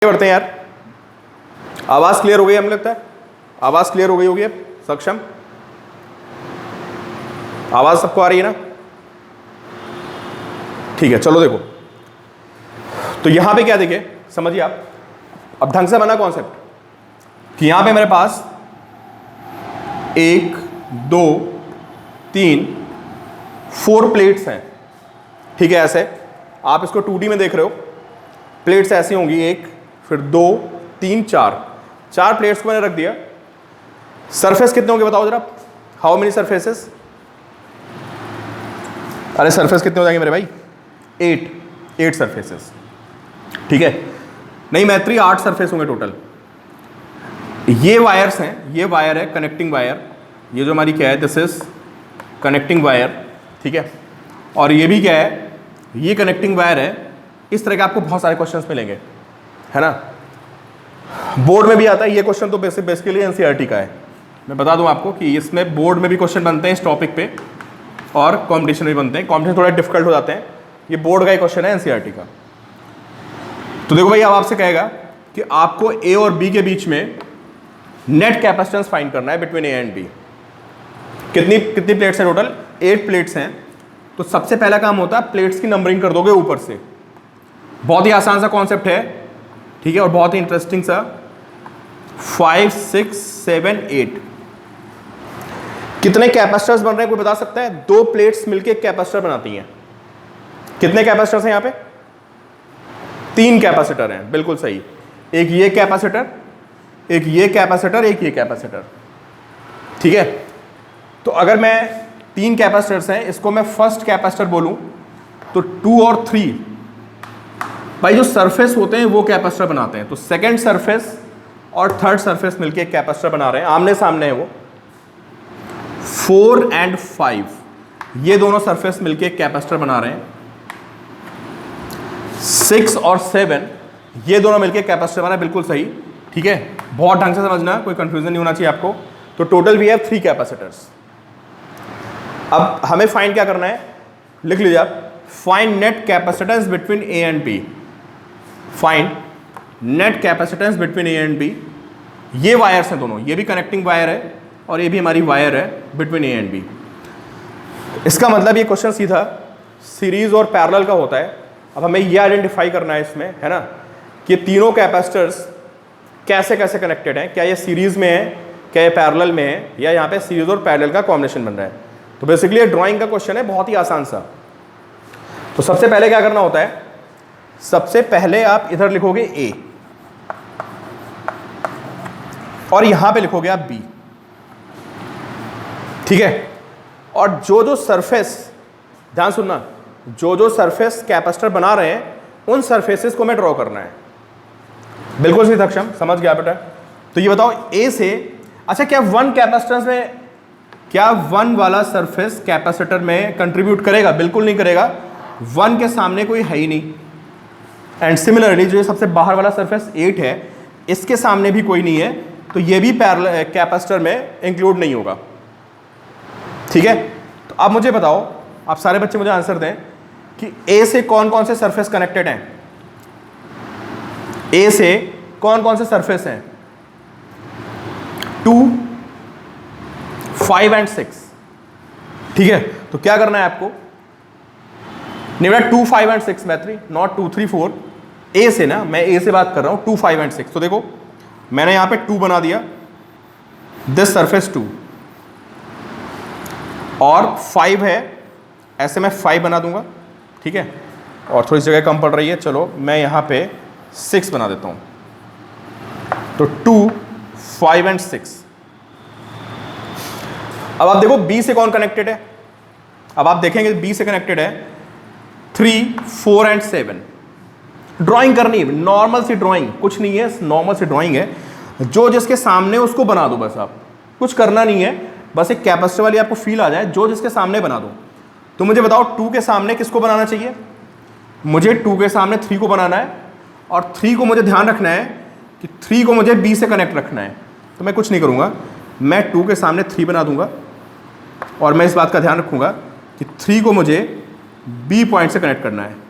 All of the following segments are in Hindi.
बढ़ते हैं यार। आवाज क्लियर हो गई, हमें लगता है आवाज क्लियर हो गई होगी। अब सक्षम आवाज सबको आ रही है ना? ठीक है, चलो देखो तो यहां पे क्या देखे, समझिए आप। अब ढंग से बना कॉन्सेप्ट कि यहां पे मेरे पास 1 2 3 4 प्लेट्स हैं, ठीक है। ऐसे आप इसको 2D में देख रहे हो, प्लेट्स ऐसी होंगी, 1 फिर 2 3 4 प्लेट्स को मैंने रख दिया। सरफेस कितने होंगे बताओ जरा, हाउ मेनी सरफेसेस? अरे सरफेस कितने हो जाएंगे मेरे भाई? 8 सरफेसेस, ठीक है। नहीं मैत्री, 8 सरफेस होंगे टोटल। ये वायर्स हैं, ये वायर है कनेक्टिंग वायर, ये जो हमारी क्या है, दिस इज कनेक्टिंग वायर, ठीक है। और ये भी क्या है, ये कनेक्टिंग वायर है। इस तरह के आपको बहुत सारे क्वेश्चंस मिलेंगे, है ना। बोर्ड में भी आता है ये क्वेश्चन, तो बेसिकली एनसीईआरटी का है। मैं बता दूं आपको कि इसमें बोर्ड में भी क्वेश्चन बनते हैं इस टॉपिक पे, और कॉम्पिटिशन भी बनते हैं। कॉम्पिटिशन थोड़ा डिफिकल्ट हो जाते हैं, ये बोर्ड का ही क्वेश्चन है एनसीईआरटी का। तो देखो भाई, अब आपसे कहेगा कि आपको ए और बी के बीच में नेट कैपेसिटेंस फाइंड करना है बिटवीन ए एंड बी। कितनी प्लेट्स हैं टोटल? 8 प्लेट्स हैं। तो सबसे पहला काम होता है प्लेट्स की नंबरिंग कर दोगे ऊपर से। बहुत ही आसान सा कॉन्सेप्ट है, ठीक है, और बहुत ही इंटरेस्टिंग सा। 5 6 7 8 कितने कैपेसिटर्स बन रहे हैं कोई बता सकता है? 2 प्लेट्स मिलके एक कैपेसिटर बनाती हैं। कितने कैपेसिटर्स हैं यहां पे? 3 कैपेसिटर हैं, बिल्कुल सही। एक ये कैपेसिटर, एक ये कैपेसिटर, एक ये कैपेसिटर, ठीक है। तो अगर मैं 3 कैपेसिटर्स हैं, इसको मैं फर्स्ट कैपेसिटर बोलूं तो 2 और 3 भाई जो सरफेस होते हैं वो कैपेसिटर बनाते हैं। तो सेकंड सरफेस और थर्ड सरफेस मिलके एक कैपेसिटर बना रहे हैं, आमने सामने है वो। 4 और 5 ये दोनों सरफेस मिलके एक कैपेसिटर बना रहे हैं। 6 और 7 ये दोनों मिलके कैपेसिटर बना रहे हैं, बिल्कुल सही, ठीक है। बहुत ढंग से समझना, कोई कंफ्यूजन नहीं होना चाहिए आपको। तो टोटल वी हैव 3 कैपेसिटर्स। अब हमें फाइंड क्या करना है, लिख लीजिए आप। Find net capacitance between A and B. Find net capacitance between A and B. ये वायर्स हैं दोनों, ये भी कनेक्टिंग वायर है और ये भी हमारी वायर है बिटवीन ए एंड बी। इसका मतलब ये क्वेश्चन सीधा सीरीज और पैरेलल का होता है। अब हमें ये आइडेंटिफाई करना है इसमें, है ना, कि तीनों कैपेसिटर्स कैसे कैसे कनेक्टेड हैं। क्या ये सीरीज में है, क्या ये पैरेलल में है, या यहाँ पे सीरीज और पैरेलल का कॉम्बिनेशन बन रहा है। तो बेसिकली ये ड्राइंग का क्वेश्चन है, बहुत ही आसान सा। तो सबसे पहले क्या करना होता है, सबसे पहले आप इधर लिखोगे ए और यहां पे लिखोगे आप बी, ठीक है। और जो जो सरफेस, ध्यान सुनना, जो जो सरफेस कैपेसिटर बना रहे हैं उन सरफेसेस को मैं ड्रॉ करना है। बिल्कुल सही सक्षम, समझ गया बेटा। तो ये बताओ ए से, अच्छा क्या 1 कैपेसिटेंस में, क्या 1 वाला सरफेस कैपेसिटर में कंट्रीब्यूट करेगा? बिल्कुल नहीं करेगा, 1 के सामने कोई है ही नहीं। एंड सिमिलरली जो सबसे बाहर वाला सरफेस 8 है, इसके सामने भी कोई नहीं है, तो ये भी पैरेलल कैपेसिटर में इंक्लूड नहीं होगा, ठीक है। तो अब मुझे बताओ, आप सारे बच्चे मुझे आंसर दें कि ए से कौन कौन से सरफेस कनेक्टेड हैं? ए से कौन कौन से सरफेस हैं? 2 5 और 6, ठीक है। तो क्या करना है आपको, नहीं बेटा 2 5 और 6 मैत्री, नॉट 2 3 4। ए से ना, मैं ए से बात कर रहा हूं, 2 5 और 6। तो देखो मैंने यहां पे 2 बना दिया, दिस सरफेस 2, और 5 है, ऐसे मैं 5 बना दूंगा, ठीक है। और थोड़ी जगह कम पड़ रही है, चलो मैं यहां पे 6 बना देता हूं। तो 2 5 और 6। अब आप देखो बी से कौन कनेक्टेड है। अब आप देखेंगे बी से कनेक्टेड है 3 4 और 7। ड्राइंग करनी, नॉर्मल सी ड्राइंग, कुछ नहीं है, नॉर्मल सी ड्राइंग है। जो जिसके सामने उसको बना दो, बस आप कुछ करना नहीं है, बस एक कैपेसिटर वाली आपको फील आ जाए, जो जिसके सामने बना दो। तो मुझे बताओ 2 के सामने किसको बनाना चाहिए? मुझे 2 के सामने 3 को बनाना है, और 3 को मुझे ध्यान रखना है कि 3 को मुझे बी से कनेक्ट रखना है। तो मैं कुछ नहीं करूँगा, मैं 2 के सामने 3 बना दूंगा, और मैं इस बात का ध्यान रखूँगा कि 3 को मुझे बी पॉइंट से कनेक्ट करना है।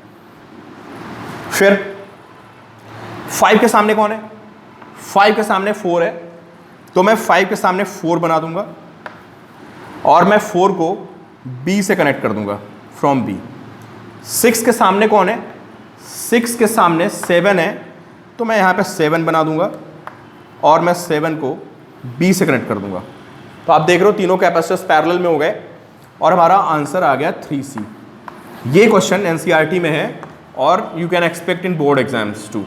5 के सामने कौन है? 5 के सामने 4 है, तो मैं 5 के सामने 4 बना दूंगा और मैं 4 को B से कनेक्ट कर दूंगा फ्रॉम B। 6 के सामने कौन है? 6 के सामने 7 है, तो मैं यहाँ पे 7 बना दूंगा और मैं 7 को B से कनेक्ट कर दूंगा। तो आप देख रहे हो तीनों कैपेसिटर्स पैरेलल में हो गए और हमारा आंसर आ गया 3C। ये क्वेश्चन एनसीईआरटी में है और you can expect in board exams too.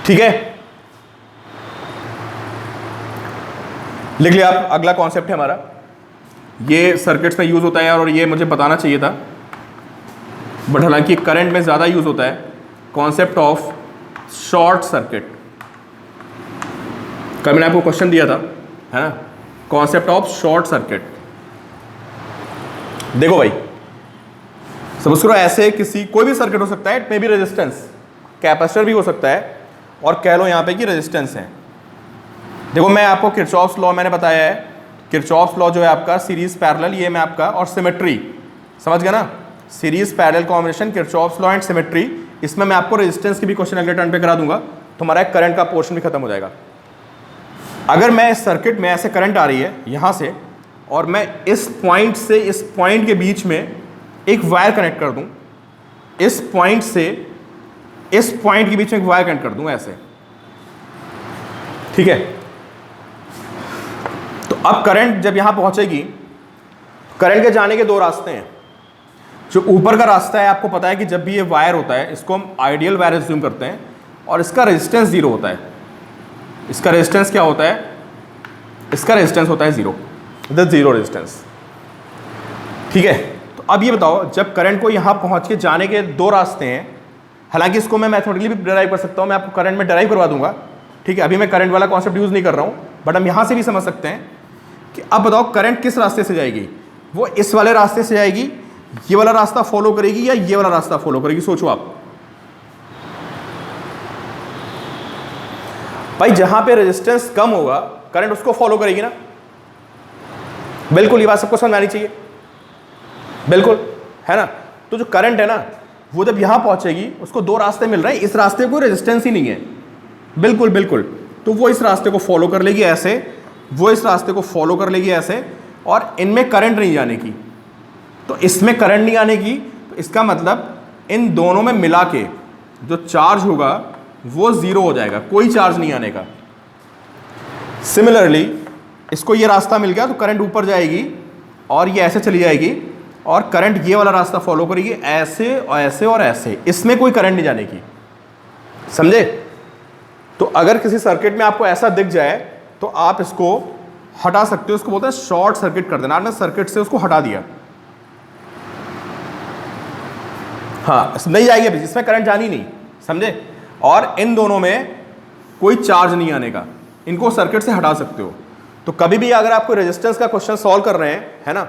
ठीक है, लिख लिया आप। अगला कॉन्सेप्ट है हमारा, ये सर्किट्स में यूज होता है और ये मुझे बताना चाहिए था, बट हालांकि करंट में ज़्यादा यूज होता है। कॉन्सेप्ट ऑफ शॉर्ट सर्किट, कल मैंने आपको क्वेश्चन दिया था, है ना, कॉन्सेप्ट ऑफ शॉर्ट सर्किट। देखो भाई, समझ करो ऐसे किसी कोई भी सर्किट हो सकता है, it may be resistance, capacitor भी हो सकता है और कह लो यहाँ पे कि रेजिस्टेंस है। देखो मैं आपको किरचॉफ्स लॉ मैंने बताया है, किरचॉफ्स लॉ जो है आपका सीरीज पैरेलल, ये मैं आपका, और सिमेट्री, समझ गया ना, series parallel combination, Kirchhoff's law and symmetry. इसमें मैं आपको रेजिस्टेंस की भी क्वेश्चन अगले टर्न पे करा दूंगा, तो हमारा करंट का पोर्शन भी खत्म हो जाएगा। अगर मैं इस सर्किट में ऐसे करंट आ रही है यहाँ से और मैं इस पॉइंट से इस पॉइंट के बीच में एक वायर कनेक्ट कर दूं, इस पॉइंट से इस पॉइंट के बीच में एक वायर कनेक्ट कर दूं ऐसे, ठीक है, तो अब करंट जब यहां पहुंचेगी, करंट के जाने के दो रास्ते हैं। जो ऊपर का रास्ता है, आपको पता है कि जब भी ये वायर होता है इसको हम आइडियल वायर एज्यूम करते हैं और इसका रेजिस्टेंस 0 होता है। इसका रेजिस्टेंस क्या होता है? इसका रेजिस्टेंस होता है 0, द 0 रेजिस्टेंस। ठीक है, तो अब ये बताओ, जब करंट को यहां पहुंच के जाने के दो रास्ते हैं, हालांकि इसको मैं मैथमेटिकली भी डिराइव कर सकता हूं, मैं आपको करंट में डिराइव करवा दूंगा, ठीक है, अभी मैं करंट वाला कॉन्सेप्ट यूज नहीं कर रहा हूं, बट हम यहां से भी समझ सकते हैं कि अब बताओ करंट किस रास्ते से जाएगी? वो इस वाले रास्ते से जाएगी, ये वाला रास्ता फॉलो करेगी या ये वाला रास्ता फॉलो करेगी? सोचो आप भाई, जहां पे रेजिस्टेंस कम होगा करंट उसको फॉलो करेगी ना। बिल्कुल, ये बात सबको समझ आनी चाहिए, बिल्कुल, है ना। तो जो करंट है ना, वो जब यहां पहुंचेगी उसको दो रास्ते मिल रहे हैं, इस रास्ते को रेजिस्टेंस ही नहीं है, बिल्कुल बिल्कुल, तो वो इस रास्ते को फॉलो कर लेगी ऐसे, वो इस रास्ते को फॉलो कर लेगी ऐसे, और इनमें करंट नहीं जाने की। तो इसमें करंट नहीं आने की, तो इसका मतलब इन दोनों में मिला के जो चार्ज होगा वो 0 हो जाएगा, कोई चार्ज नहीं आने का। सिमिलरली इसको ये रास्ता मिल गया तो करंट ऊपर जाएगी और ये ऐसे चली जाएगी और करंट ये वाला रास्ता फॉलो करेगी ऐसे और ऐसे और ऐसे, इसमें कोई करंट नहीं जाने की, समझे। तो अगर किसी सर्किट में आपको ऐसा दिख जाए तो आप इसको हटा सकते हो, इसको बोलते हैं शॉर्ट सर्किट कर देना। आपने सर्किट से उसको हटा दिया, हाँ, नहीं जाएगी अभी, इसमें करंट जानी नहीं, समझे। और इन दोनों में कोई चार्ज नहीं आने का, इनको सर्किट से हटा सकते हो। तो कभी भी अगर आपको रेजिस्टेंस का क्वेश्चन सॉल्व कर रहे हैं, है ना,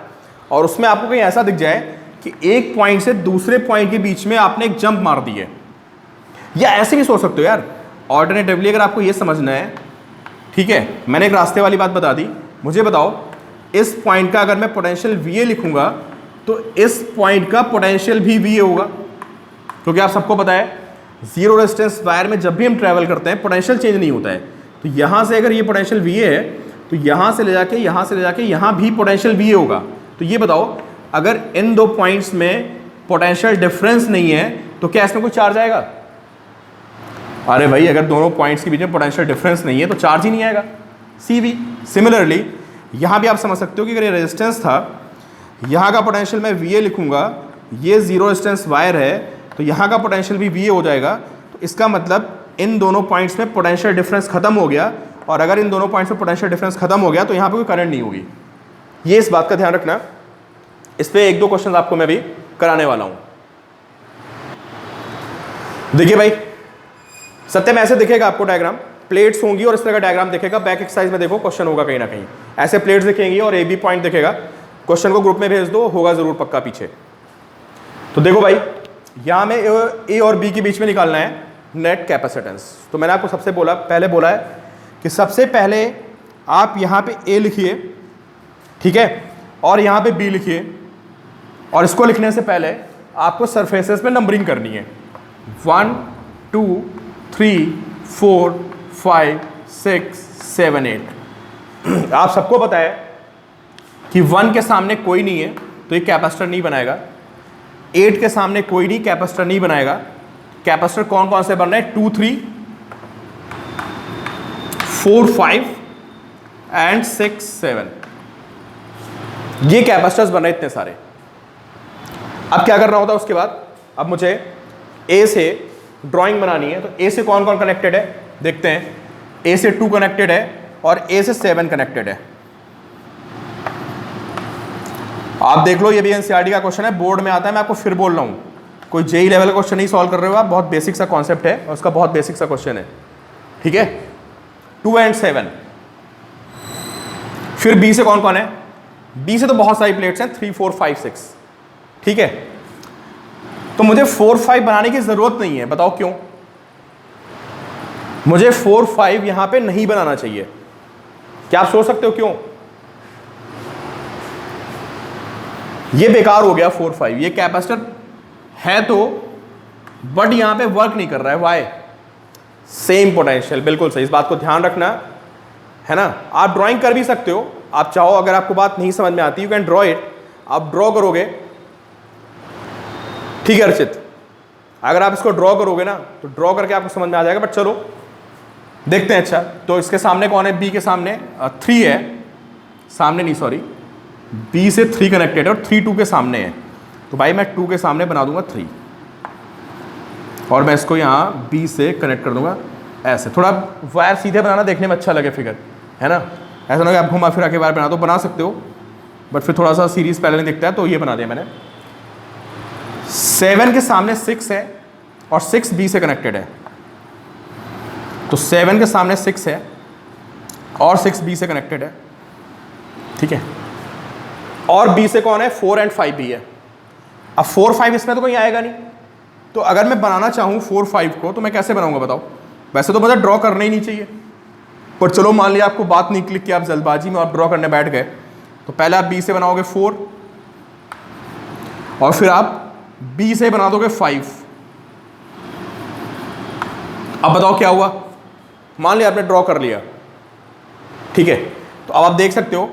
और उसमें आपको कहीं ऐसा दिख जाए कि एक पॉइंट से दूसरे पॉइंट के बीच में आपने एक जंप मार दी है, या ऐसे भी सोच सकते हो यार, ऑल्टरनेटिवली अगर आपको ये समझना है, ठीक है, मैंने एक रास्ते वाली बात बता दी, मुझे बताओ इस पॉइंट का अगर मैं पोटेंशियल VA लिखूंगा तो इस पॉइंट का पोटेंशियल भी VA होगा, क्योंकि आप सबको पता है 0 रेजिस्टेंस वायर में जब भी हम ट्रैवल करते हैं पोटेंशियल चेंज नहीं होता है। तो यहाँ से अगर ये पोटेंशियल VA है तो यहाँ से ले जाके यहाँ भी पोटेंशियल VA होगा। तो ये बताओ, अगर इन दो पॉइंट्स में पोटेंशियल डिफरेंस नहीं है तो क्या इसमें कोई चार्ज आएगा? अरे भाई, अगर दोनों पॉइंट्स के बीच में पोटेंशियल डिफरेंस नहीं है तो चार्ज ही नहीं आएगा, CV। सिमिलरली यहाँ भी आप समझ सकते हो कि अगर ये रेजिस्टेंस था, यहाँ का पोटेंशियल मैं VA लिखूंगा, ये 0 रेजिस्टेंस वायर है तो यहाँ का पोटेंशियल भी VA हो जाएगा। तो इसका मतलब इन दोनों पॉइंट्स में पोटेंशियल डिफरेंस खत्म हो गया, और अगर इन दोनों पॉइंट्स में पोटेंशियल डिफरेंस खत्म हो गया तो यहाँ पे कोई करंट नहीं होगी। ये इस बात का ध्यान रखना। इस पे एक दो क्वेश्चन आपको मैं भी कराने वाला हूँ। देखिए भाई, सत्य में ऐसे दिखेगा आपको डायग्राम, प्लेट्स होंगी और इस तरह का डायग्राम दिखेगा। बैक एक्सरसाइज में देखो क्वेश्चन होगा कहीं ना कहीं, ऐसे प्लेट्स दिखेंगी और AB पॉइंट दिखेगा। क्वेश्चन को ग्रुप में भेज दो, होगा जरूर पक्का पीछे। तो देखो भाई, यहाँ में A और B के बीच में निकालना है नेट कैपेसिटेंस। तो मैंने आपको सबसे पहले बोला है कि सबसे पहले आप यहाँ पे A लिखिए, ठीक है, और यहाँ पे B लिखिए, और इसको लिखने से पहले आपको सरफेसेस में नंबरिंग करनी है। 1 2 3 4 5 6 7 8। आप सबको पता है कि 1 के सामने कोई नहीं है तो ये कैपेसिटर नहीं बनाएगा, 8 के सामने कोई नहीं, कैपेसिटर नहीं बनाएगा। कैपेसिटर कौन कौन से बन रहे हैं? 2 3 4 5 एंड 6 7, ये कैपेसिटर्स बन रहे इतने सारे। अब क्या करना होता है उसके बाद? अब मुझे ए से ड्राइंग बनानी है, तो ए से कौन कौन कनेक्टेड है देखते हैं। ए से 2 कनेक्टेड है और ए से 7 कनेक्टेड है। आप देख लो, ये भी एनसीईआरटी का क्वेश्चन है, बोर्ड में आता है, मैं आपको फिर बोल रहा हूँ, कोई जेई लेवल का क्वेश्चन नहीं सॉल्व कर रहे हो आप, बहुत बेसिक सा कॉन्सेप्ट है और उसका बहुत बेसिक सा क्वेश्चन है, ठीक है। 2 एंड 7। फिर बी से कौन कौन है? बी से तो बहुत सारी प्लेट्स हैं, 3 4 5 6, ठीक है। तो मुझे 4 5 बनाने की जरूरत नहीं है, बताओ क्यों? मुझे 4 5 यहां पे नहीं बनाना चाहिए। क्या आप सोच सकते हो क्यों? ये बेकार हो गया 4 5, ये कैपेसिटर है तो, बट यहां पे वर्क नहीं कर रहा है। वाई? सेम पोटेंशियल, बिल्कुल सही, इस बात को ध्यान रखना है ना। आप ड्राइंग कर भी सकते हो, आप चाहो, अगर आपको बात नहीं समझ में आती, यू कैन ड्रॉ इट, आप ड्रॉ करोगे, ठीक है अर्चित, अगर आप इसको ड्रॉ करोगे ना तो ड्रॉ करके आपको समझ में आ जाएगा। बट चलो देखते हैं। अच्छा, तो इसके सामने कौन है? बी के सामने 3 है, सामने नहीं सॉरी, बी से 3 कनेक्टेड है और 3 2 के सामने है, तो भाई मैं 2 के सामने बना दूंगा 3 और मैं इसको यहाँ बी से कनेक्ट कर दूंगा ऐसे। थोड़ा वायर सीधे बनाना देखने में अच्छा लगे फिगर, है ना, ऐसा ना कि आप घुमा फिरा के वायर बना दो, बना सकते हो बट फिर थोड़ा सा सीरीज पैटर्न दिखता है, तो ये बना दिया मैंने। 7 के सामने 6 है और 6 बी से कनेक्टेड है, तो 7 के सामने 6 है और 6 बी से कनेक्टेड है, ठीक है। और बी से कौन है? 4 एंड 5 भी है। अब 4 5 इसमें तो कोई आएगा नहीं, तो अगर मैं बनाना चाहूँ 4 5 को तो मैं कैसे बनाऊंगा बताओ? वैसे तो मुझे ड्रॉ करना ही नहीं चाहिए, पर चलो मान लिया आपको बात नहीं क्लिक की, आप जल्दबाजी में आप ड्रॉ करने बैठ गए, तो पहले आप बी से बनाओगे 4 और फिर आप बी से बना दोगे 5। अब बताओ क्या हुआ? मान लिया आपने ड्रॉ कर लिया, ठीक है, तो अब आप देख सकते हो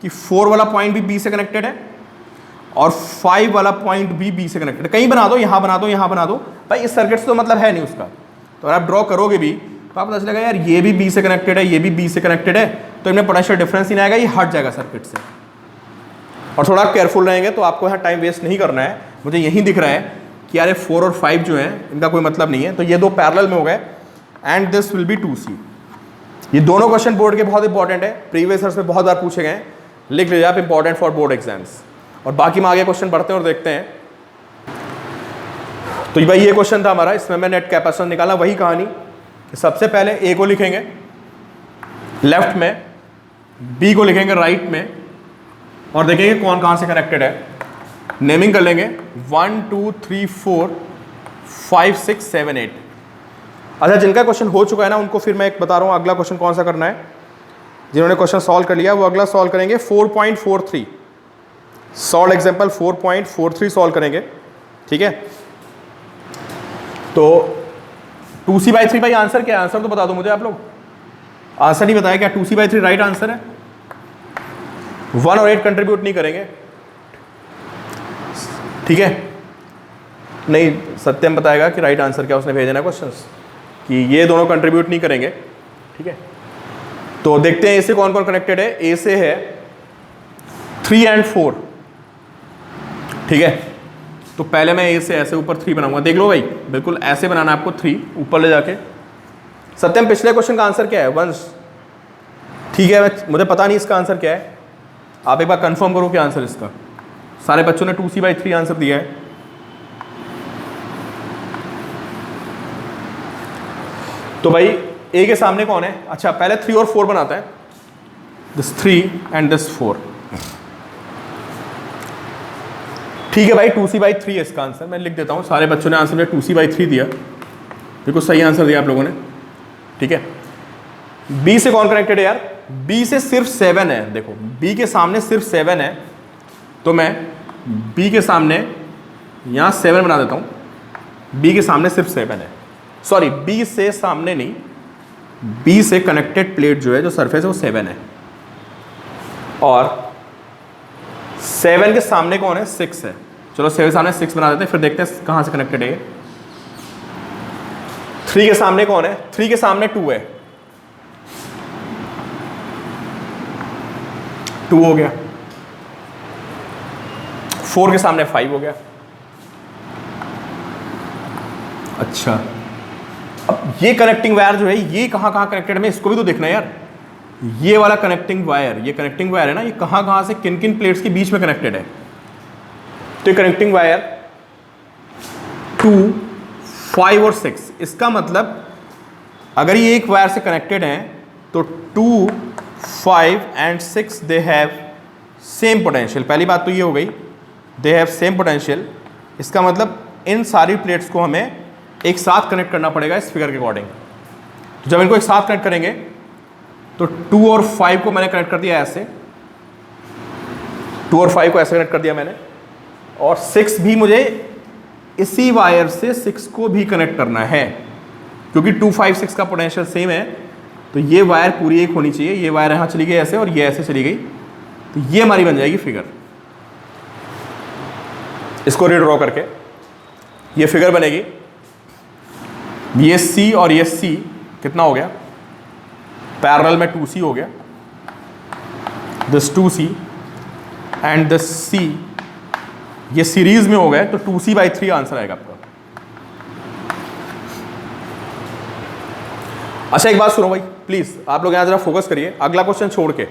कि 4 वाला पॉइंट भी बी से कनेक्टेड है और 5 वाला पॉइंट भी बी से कनेक्टेड है। कहीं बना दो, यहां बना दो, यहां बना दो, भाई इस सर्किट से तो मतलब है नहीं उसका। तो अगर आप ड्रॉ करोगे भी तो आपको पता चलेगा यार ये भी बी से कनेक्टेड है, ये भी बी से कनेक्टेड है, तो इनमें पोटेंशियल डिफरेंस ही नहीं आएगा, ये हट जाएगा सर्किट से। और थोड़ा केयरफुल रहेंगे तो आपको यहाँ टाइम वेस्ट नहीं करना है। मुझे यही दिख रहा है कि यार 4 और 5 जो है इनका कोई मतलब नहीं है, तो ये 2 पैरेलल में हो गए and this will be 2C। ये दोनों क्वेश्चन बोर्ड के बहुत इंपॉर्टेंट है, प्रीवियस ईयर्स में बहुत बार पूछे गए, लिख लीजिए आप, इंपॉर्टेंट फॉर बोर्ड एग्जाम्स। और बाकी में आगे क्वेश्चन बढ़ते हैं और देखते हैं। तो भाई ये क्वेश्चन था हमारा, इसमें मैं नेट कैपेसिटेंस निकाला। वही कहानी कि सबसे पहले ए को लिखेंगे लेफ्ट में, बी को लिखेंगे राइट में और देखेंगे कौन कहां से कनेक्टेड है। नेमिंग कर लेंगे 1 2 3 4 5 6 7 8। अच्छा, जिनका क्वेश्चन हो चुका है ना उनको फिर मैं एक बता रहा हूँ अगला क्वेश्चन कौन सा करना है। जिन्होंने क्वेश्चन सॉल्व कर लिया वो अगला सॉल्व करेंगे 4.43, सॉल्व एग्जाम्पल 4.43 सॉल्व करेंगे, ठीक है। तो 2C/3 भाई आंसर क्या है? आंसर तो बता दो मुझे आप लोग, आंसर नहीं बताया क्या? 2C/3 राइट आंसर है। 1 और 8 कंट्रीब्यूट नहीं करेंगे, ठीक है। नहीं, सत्यम बताएगा कि राइट आंसर क्या उसने भेजना क्वेश्चंस, कि ये दोनों कंट्रीब्यूट नहीं करेंगे, ठीक है। तो देखते हैं ए से कौन कौन कनेक्टेड है। ए से है 3 एंड 4, ठीक है। तो पहले मैं ए से ऐसे ऊपर 3 बनाऊंगा, देख लो भाई, बिल्कुल ऐसे बनाना है आपको 3 ऊपर ले जाके। सत्यम पिछले क्वेश्चन का आंसर क्या है? वंश, ठीक है, मुझे पता नहीं इसका आंसर क्या है, आप एक बार कंफर्म करो क्या आंसर इसका। सारे बच्चों ने 2C/3 आंसर दिया है। तो भाई ए के सामने कौन है? अच्छा, पहले 3 और 4 बनाता है, दिस 3 एंड दिस 4, ठीक है भाई। 2C/3 है इसका आंसर, मैं लिख देता हूँ। सारे बच्चों ने आंसर में 2C/3 दिया, बिल्कुल सही आंसर दिया आप लोगों ने, ठीक है। बी से कौन कनेक्टेड है यार? बी से सिर्फ 7 है, देखो बी के सामने सिर्फ 7 है, तो मैं बी के सामने यहाँ 7 बना देता हूँ, बी के सामने सिर्फ 7 है, सॉरी बी से सामने नहीं, बी से कनेक्टेड प्लेट जो है, जो सरफेस है वो 7 है, और 7 के सामने कौन है, 6 है। चलो 7 के सामने 6 बना देते हैं, फिर देखते हैं कहां से कनेक्टेड है ये। 3 के सामने कौन है, 3 के सामने 2 है, 2 हो गया। 4 के सामने 5 हो गया। अच्छा, अब ये कनेक्टिंग वायर जो है ये कहां कहां कनेक्टेड है, इसको भी तो देखना है यार। ये वाला कनेक्टिंग वायर, ये कनेक्टिंग वायर है ना, ये कहां कहां से किन किन प्लेट्स के बीच में कनेक्टेड है। तो ये कनेक्टिंग वायर 2, 5 और 6, इसका मतलब अगर ये एक वायर से कनेक्टेड है तो 2, 5 and 6 they have same potential. पहली बात तो ये हो गई, दे हैव सेम पोटेंशियल। इसका मतलब इन सारी प्लेट्स को हमें एक साथ कनेक्ट करना पड़ेगा इस फिगर के अकॉर्डिंग। तो जब इनको एक साथ कनेक्ट करेंगे तो 2 और 5 को मैंने कनेक्ट कर दिया ऐसे, 2 और 5 को ऐसे कनेक्ट कर दिया मैंने, और 6 भी मुझे इसी वायर से 6 को भी कनेक्ट करना है, क्योंकि 2, 5, 6 का पोटेंशियल सेम है। तो ये वायर पूरी एक होनी चाहिए, ये वायर यहाँ चली गई ऐसे और ये ऐसे चली गई, तो ये हमारी बन जाएगी फिगर। इसको रीड्रॉ करके ये फिगर बनेगी। ये C और ये C कितना हो गया, पैरेलल में 2C हो गया, this 2C and this C ये सीरीज में हो गए, तो 2C/3 आंसर आएगा आपका। अच्छा एक बात सुनो भाई प्लीज, आप लोग यहां जरा फोकस करिए, अगला क्वेश्चन छोड़ के।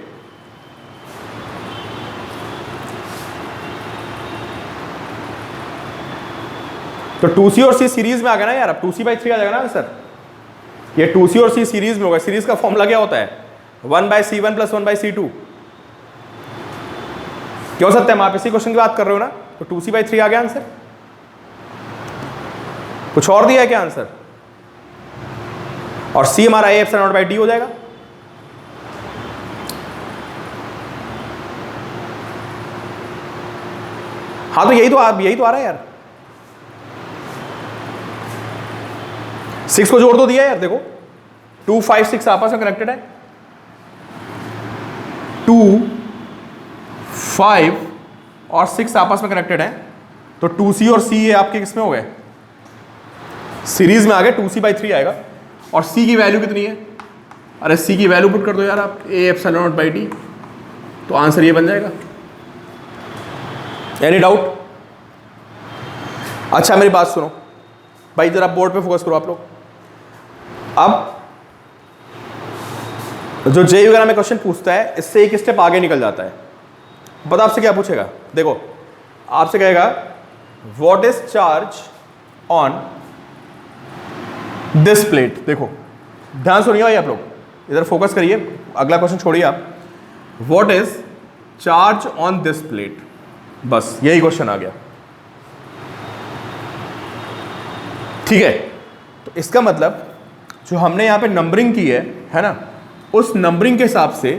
तो 2C और C सीरीज में आ गया ना यार, अब 2C/3 आ जाएगा ना आंसर। ये 2C और C सीरीज में होगा। सीरीज का फॉर्मूला क्या होता है, 1/C1 + 1/C2। क्यों सत्यम, आप इसी क्वेश्चन की बात कर रहे हो ना, तो 2C/3 आ गया आंसर। कुछ और दिया है क्या आंसर, और C हमारा A/D हो जाएगा। हाँ तो यही तो आ रहा है यार। 6 को जोड़ दो दिया यार, देखो 2, 5, 6 आपस में कनेक्टेड है, 2, 5 और 6 आपस में कनेक्टेड है, तो 2C और C ये आपके किसमें हो गए, सीरीज में आ गए, 2C/3 आएगा। और C की वैल्यू कितनी है, अरे C की वैल्यू पुट कर दो यार आप, A/D, तो आंसर ये बन जाएगा। Any doubt? अच्छा मेरी बात सुनो भाई, जरा बोर्ड पे फोकस करो आप लोग। अब जो जेईई वगैरह में क्वेश्चन पूछता है, इससे एक स्टेप आगे निकल जाता है। पता आपसे क्या पूछेगा, देखो आपसे कहेगा what is charge on this plate. देखो ध्यान सुनिए भाई आप लोग, इधर फोकस करिए, अगला क्वेश्चन छोड़िए आप। What is charge on this plate, बस यही क्वेश्चन आ गया। ठीक है, तो इसका मतलब जो हमने यहां पे नंबरिंग की है ना, उस नंबरिंग के हिसाब से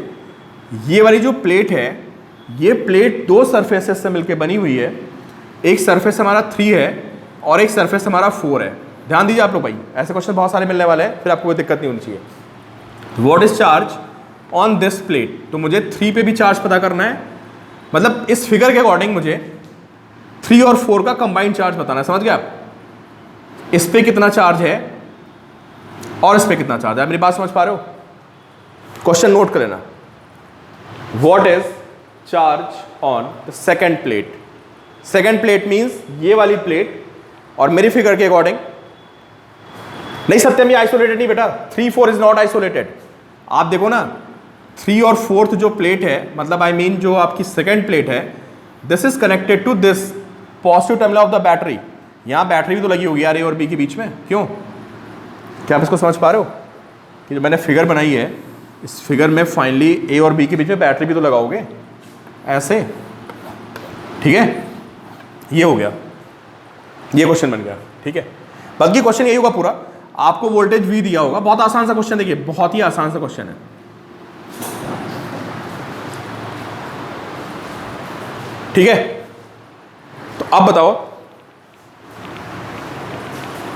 ये वाली जो प्लेट है, ये प्लेट 2 सरफेसेस से मिलकर बनी हुई है। एक सरफेस हमारा 3 है और एक सरफेस हमारा 4 है। ध्यान दीजिए आप लोग भाई, ऐसे क्वेश्चन बहुत सारे मिलने वाले हैं, फिर आपको कोई दिक्कत नहीं होनी चाहिए। What is charge on this plate, तो मुझे 3 पे भी चार्ज पता करना है, मतलब इस फिगर के अकॉर्डिंग मुझे 3 और 4 का कंबाइंड चार्ज बताना है। समझ गए आप, इस पे कितना चार्ज है और इस पे कितना चार्ज है। मेरी बात समझ पा रहे हो, क्वेश्चन नोट कर लेना। What is charge on the second plate, second plate means ये वाली प्लेट, और मेरी फिगर के अकॉर्डिंग नहीं सत्यम ये आइसोलेटेड नहीं बेटा, 3, 4 इज नॉट आइसोलेटेड। आप देखो ना 3 और 4th जो प्लेट है, मतलब आई मीन जो आपकी सेकेंड प्लेट है, this is connected to this positive terminal of the battery. यहां बैटरी भी तो लगी होगी यार ए और बी के बीच में, क्यों, क्या आप इसको समझ पा रहे हो कि जो मैंने फिगर बनाई है, इस फिगर में फाइनली ए और बी के बीच में बैटरी भी तो लगाओगे ऐसे। ठीक है, ये हो गया, ये क्वेश्चन बन गया। ठीक है, बाकी क्वेश्चन यही होगा पूरा, आपको वोल्टेज वी दिया होगा, बहुत आसान सा क्वेश्चन, देखिए बहुत ही आसान सा क्वेश्चन है। ठीक है, तो अब बताओ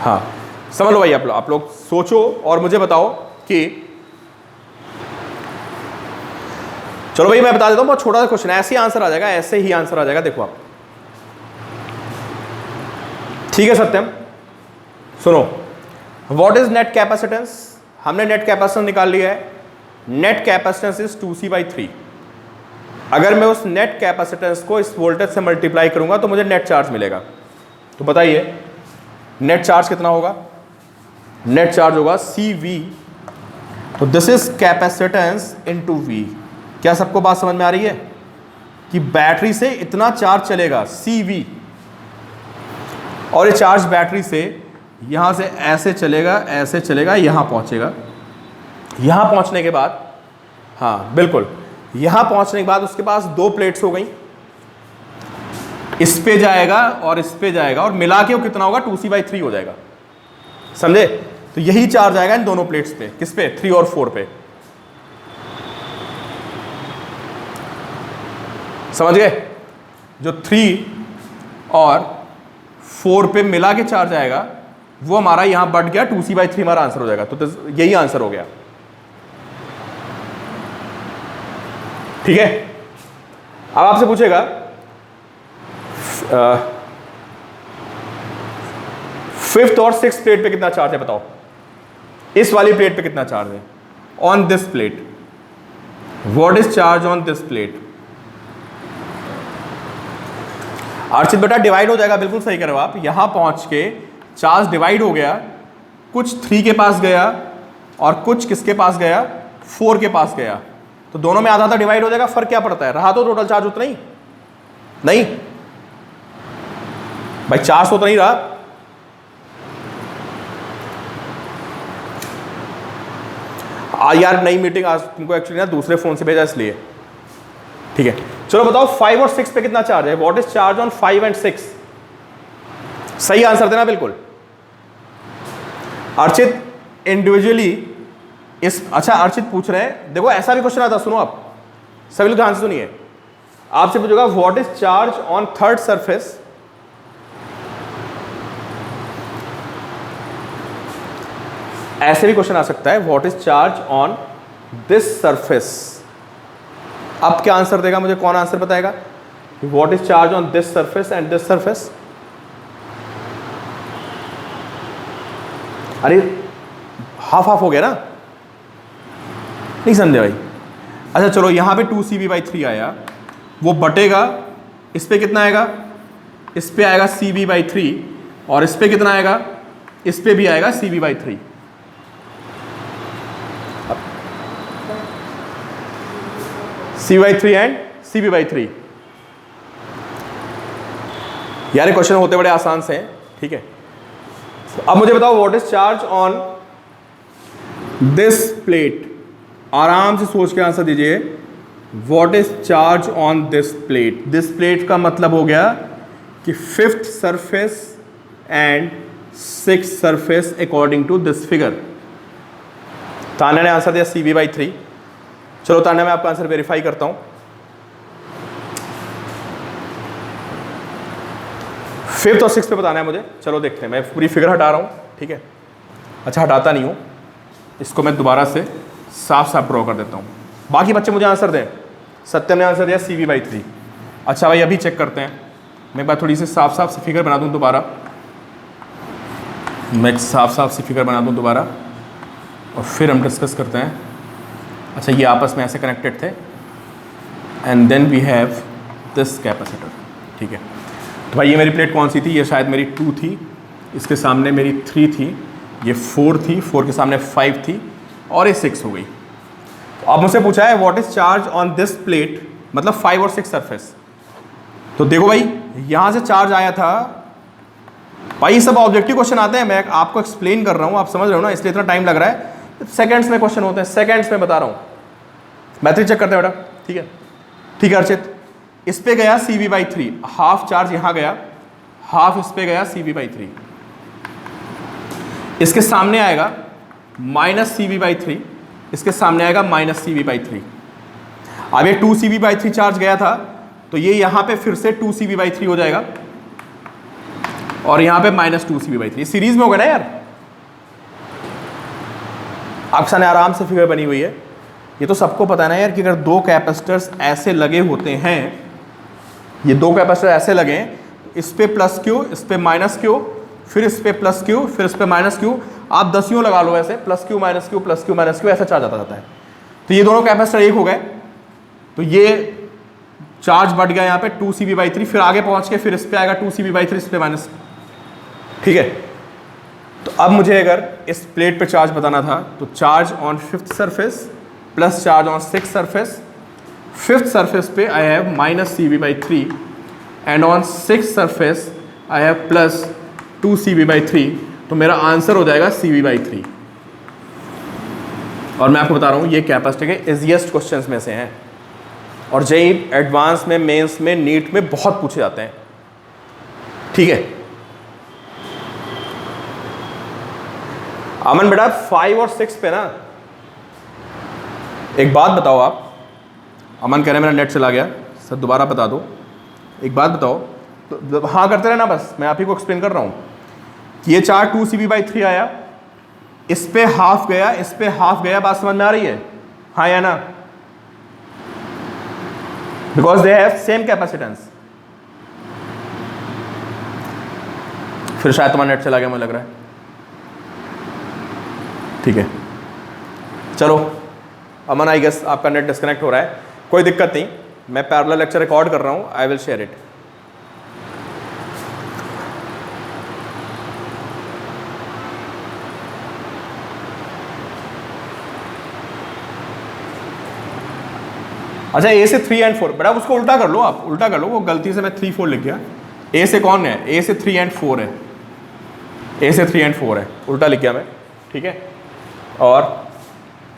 हाँ समझ लो भाई, आप लोग सोचो और मुझे बताओ कि, चलो भाई मैं बता देता हूं, बहुत छोटा सा क्वेश्चन है, ऐसे ही आंसर आ जाएगा, ऐसे ही आंसर आ जाएगा, देखो आप। ठीक है सत्यम, सुनो, व्हाट इज नेट कैपेसिटेंस? हमने नेट कैपेसिटेंस निकाल लिया है। Net capacitance is 2C/3। अगर मैं उस नेट कैपेसिटेंस को इस वोल्टेज से मल्टीप्लाई करूंगा तो मुझे नेट चार्ज मिलेगा। तो बताइए नेट चार्ज कितना होगा? नेट चार्ज होगा CV। तो this is capacitance into V। क्या सबको बात समझ में आ रही है कि बैटरी से इतना चार्ज चलेगा CV, और ये चार्ज बैटरी से यहां से ऐसे चलेगा, ऐसे चलेगा, यहां पहुंचेगा। यहां पहुंचने के बाद, हाँ बिल्कुल, यहां पहुंचने के बाद उसके पास दो प्लेट्स हो गई, इस पे जाएगा और इस पे जाएगा, और मिला के वो कितना होगा? 2C/3 हो जाएगा। समझे? तो यही चार्ज आएगा इन दोनों प्लेट्स पे। किस पे? 3 और 4 पे। समझ गए? जो 3 और 4 पे मिला के चार्ज आएगा वो हमारा यहां बढ़ गया, 2C/3 हमारा आंसर हो जाएगा। तो यही आंसर हो गया। ठीक है, अब आपसे पूछेगा 5th और 6th प्लेट पे कितना चार्ज है, बताओ। इस वाली प्लेट पे कितना चार्ज है? On this plate, what is charge on this plate? Archit बेटा डिवाइड हो जाएगा, बिल्कुल सही कर रहे हो आप। यहां पहुंच के चार्ज डिवाइड हो गया, कुछ 3 के पास गया और कुछ किसके पास गया? 4 के पास गया। तो दोनों में आधा आधा डिवाइड हो जाएगा। फर्क क्या पड़ता है? रहा तो टोटल चार्ज उतना ही नहीं भाई, चार्ज तो उतना ही रहा। यार नई मीटिंग आज तुमको एक्चुअली ना दूसरे फोन से भेजा इसलिए। ठीक है, चलो बताओ 5 और 6 पे कितना चार्ज है? What is charge on 5 and 6? सही आंसर देना बिल्कुल। अर्चित इंडिविजुअली इस, अच्छा अर्चित पूछ रहे हैं, देखो ऐसा भी क्वेश्चन आता, सुनो आप सभी लोग ध्यान से सुनिए। आपसे पूछेगा what is charge on 3rd surface? ऐसे भी क्वेश्चन आ सकता है, what is charge on this surface? अब क्या आंसर देगा मुझे? कौन आंसर बताएगा? What is charge on this surface and this surface? अरे हाफ हाफ हो गया ना, नहीं समझे भाई? अच्छा चलो, यहां पे 2CV/3 आया, वो बटेगा, इस पे कितना आएगा? इस पे आएगा CV/3, और इस पे कितना आएगा? इस पे भी आएगा CV/3। CV/3 and CV/3। यार क्वेश्चन होते बड़े आसान से हैं। ठीक है, अब मुझे बताओ what is charge on this plate? आराम से सोच के आंसर दीजिए। What is charge on this plate? This plate का मतलब हो गया कि 5th surface and 6th surface according to this figure. Tanya ने आंसर दिया CV/3। चलो तान्या, मैं आपका आंसर वेरीफाई करता हूं। 5th और 6th पे बताना है मुझे। चलो देखते हैं, मैं पूरी फिगर हटा रहा हूं। ठीक है, अच्छा हटाता नहीं हूं, इसको मैं दोबारा से साफ साफ ड्रॉ कर देता हूं। बाकी बच्चे मुझे आंसर दें। सत्यम ने आंसर दिया CV/3। अच्छा भाई अभी चेक करते हैं, मैं एक बार थोड़ी सी साफ साफ सी फिगर बना दूं दोबारा। मैं साफ साफ सी फिगर बना दूं दोबारा और फिर हम डिस्कस करते हैं। अच्छा ये आपस में ऐसे कनेक्टेड थे, and then we have this capacitor. ठीक है, तो भाई ये मेरी प्लेट कौन सी थी? ये शायद मेरी 2 थी, इसके सामने मेरी 3 थी, ये 4 थी, 4 के सामने 5 थी, और ये 6 हो गई। तो अब मुझसे पूछा है what is charge on this plate, मतलब 5 और 6 सरफेस। तो देखो भाई यहां से चार्ज आया था। भाई सब ऑब्जेक्टिव क्वेश्चन आते हैं, मैं आपको एक्सप्लेन कर रहा हूं, आप समझ रहे हो ना, इसलिए इतना टाइम लग रहा है। सेकंड्स में क्वेश्चन होते हैं, सेकंड्स में बता रहा हूं। मैथ्रिक चेक करते हैं बेटा। ठीक है, ठीक है अर्चित, इस पे गया CV/3, हाफ चार्ज यहां गया, हाफ इस पे गया CV/3। इसके सामने आएगा -CV/3, इसके सामने आएगा -CV/3। अब ये 2CV/3 चार्ज गया था, तो ये यहां पे फिर से 2CV/3 हो जाएगा। और यहां पे -2cv/3 सीरीज में होगा ना यार, आपके सामने आराम से फिगर बनी हुई है। ये तो सबको पता है ना यार कि अगर दो कैपेसिटर्स ऐसे लगे होते हैं, ये दो कैपेसिटर ऐसे लगे, इस पे प्लस क्यू, इस पे माइनस क्यू, फिर इस पे प्लस क्यू, फिर इस पे माइनस क्यू, आप दसियों लगा लो ऐसे, plus Q minus Q plus Q minus Q, ऐसा चार्ज आता जाता है। तो ये दोनों कैपेसिटर एक हो गए, तो ये चार्ज बढ़ गया यहाँ पे 2cv/3, फिर आगे पहुंच के फिर इस पे आएगा 2cv/3, इस पे माइनस। ठीक है, तो अब मुझे अगर इस प्लेट पे चार्ज बताना था तो charge on 5th surface plus charge on 6th surface. 5th surface पे I have -cv/3 and on 6th surface I have plus 2cv/3, तो मेरा आंसर हो जाएगा cv/3। और मैं आपको बता रहा हूँ ये कैपेसिटर के इजीएस्ट क्वेश्चंस में से हैं, और जेईई एडवांस में, मेंस में, नीट में बहुत पूछे जाते हैं। ठीक है, अमन बेटा 5 और 6 पे ना एक बात बताओ आप, अमन कह रहे हैं मेरा नेट चला गया, सर दोबारा बता दो, एक बात बताओ, तो हाँ करते रहना बस, मैं आप ही को एक्सप्लेन कर रहा हूँ कि ये चार्ज 2cv/3 आया, इस पे हाफ गया, इस पे हाफ गया, बात समझ में आ रही है, हाँ या ना? Because they have same capacitance. फिर शायद तुम्हारा नेट चला गया मुझे लग रहा है। ठीक है, चलो अमन, आई गेस आपका नेट डिस्कनेक्ट हो रहा है, कोई दिक्कत नहीं, मैं पैरेलल लेक्चर रिकॉर्ड कर रहा हूं, आई विल शेयर इट। अच्छा, ए से 3 and 4, बेटा उसको उल्टा कर लो, आप उल्टा कर लो, वो गलती से मैं 3 4 लिख गया। ए से कौन है? ए से 3 and 4 है, ए से 3 and 4 है, उल्टा लिख गया मैं। ठीक है, और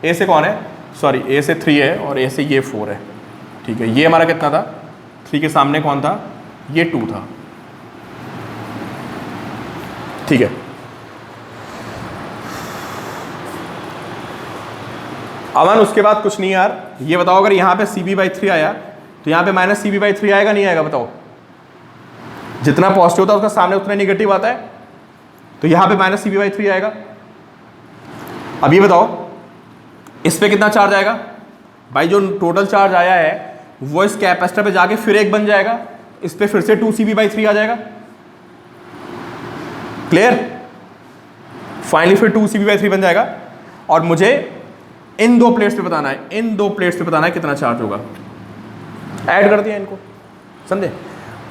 ए से कौन है? सॉरी, ए से 3 है और ए से ये 4 है। ठीक है, ये हमारा कितना था? 3 के सामने कौन था? ये 2 था। ठीक है, अमन उसके बाद कुछ नहीं यार, ये बताओ अगर यहाँ पे cv/3 आया तो यहाँ पे -cv/3 आएगा नहीं आएगा? बताओ, जितना पॉजिटिव होता है उसका सामने उतना नेगेटिव आता है, तो यहाँ पे -cv/3 आएगा। अब ये बताओ इस पे कितना चार्ज आएगा? भाई जो टोटल चार्ज आया है वो इस कैपेसिटर पे जाके फिर एक बन जाएगा, इस पे फिर से 2cv/3 आ जाएगा। क्लियर? फाइनली फिर 2cv/3 बन जाएगा, और मुझे इन दो प्लेट्स पे बताना है, इन दो प्लेट्स पे बताना है कितना चार्ज होगा। ऐड कर दिया इनको, समझे?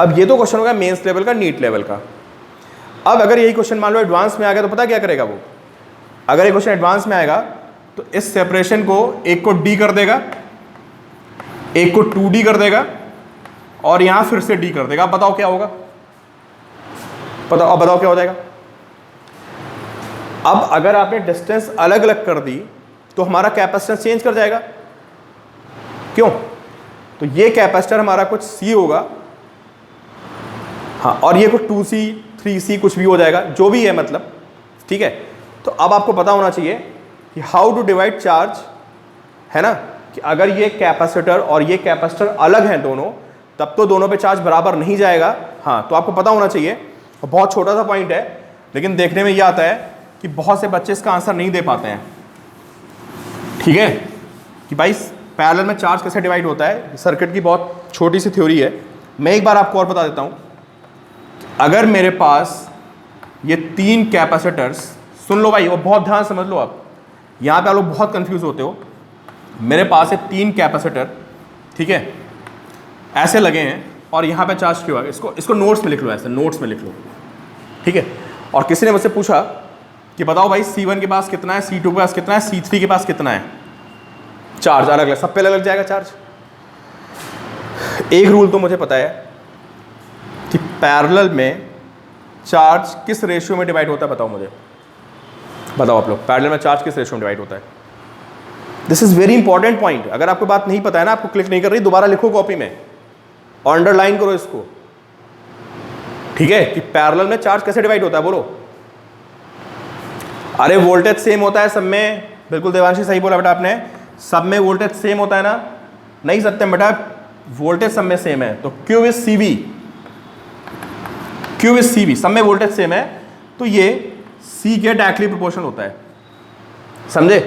अब ये तो क्वेश्चन होगा मेंस लेवल का, नीट लेवल का। अब अगर यही क्वेश्चन मान लो एडवांस में आ गया तो पता क्या करेगा वो? अगर ये क्वेश्चन एडवांस में आएगा तो इस सेपरेशन को, एक को डी कर देगा, एक को 2d कर देगा, और यहां फिर से d कर देगा। अब बताओ क्या होगा? अब बताओ क्या हो जाएगा? अब अगर आपने डिस्टेंस अलग अलग कर दी तो हमारा कैपेसिटेंस चेंज कर जाएगा। क्यों? तो ये कैपेसिटर हमारा कुछ C होगा, हाँ, और ये कुछ 2C 3C कुछ भी हो जाएगा, जो भी है मतलब। ठीक है, तो अब आपको पता होना चाहिए कि हाउ टू डिवाइड चार्ज, है ना, कि अगर ये कैपेसिटर और ये कैपेसिटर अलग हैं दोनों, तब तो दोनों पे चार्ज बराबर नहीं जाएगा। हाँ, तो आपको पता होना चाहिए। बहुत छोटा सा पॉइंट है, लेकिन देखने में ये आता है कि बहुत से बच्चे इसका आंसर नहीं दे पाते हैं। ठीक है, कि भाई पैरेलल में चार्ज कैसे डिवाइड होता है, सर्किट की बहुत छोटी सी थ्योरी है। मैं एक बार आपको और बता देता हूँ। अगर मेरे पास ये 3 कैपेसिटर्स, सुन लो भाई, वो बहुत ध्यान समझ लो आप, यहाँ पे आप लोग बहुत कंफ्यूज होते हो। मेरे पास है 3 कैपेसिटर, ठीक है, ऐसे लगे हैं, और यहाँ पे चार्ज क्यों है? इसको नोट्स में लिख लो, ऐसे नोट्स में लिख लो। ठीक है, और किसी ने मुझसे पूछा कि बताओ भाई C1 के पास कितना है, C2 के पास कितना है, C3 के पास कितना है चार्ज? अलग अलग, सब पे अलग जाएगा चार्ज। एक रूल तो मुझे पता है कि पैरेलल में चार्ज किस रेशियो में डिवाइड होता है, बताओ मुझे, बताओ आप लोग, पैरेलल में चार्ज किस रेशियो में डिवाइड होता है? This is very important point. अगर आपको बात नहीं पता है ना, आपको क्लिक नहीं कर रही, दोबारा लिखो कॉपी में और अंडरलाइन करो इसको। ठीक है, कि पैरेलल में चार्ज कैसे डिवाइड होता है, बोलो। अरे वोल्टेज सेम होता है सब में, बिल्कुल देवांशी सही बोला बेटा आपने, सब में वोल्टेज सेम होता है ना? नहीं सत्यम बेटा, वोल्टेज सब में सेम है, तो Q is CV। Q is CV, सब में वोल्टेज सेम है, तो ये C के डायरेक्टली प्रोपोर्शनल होता है, समझे?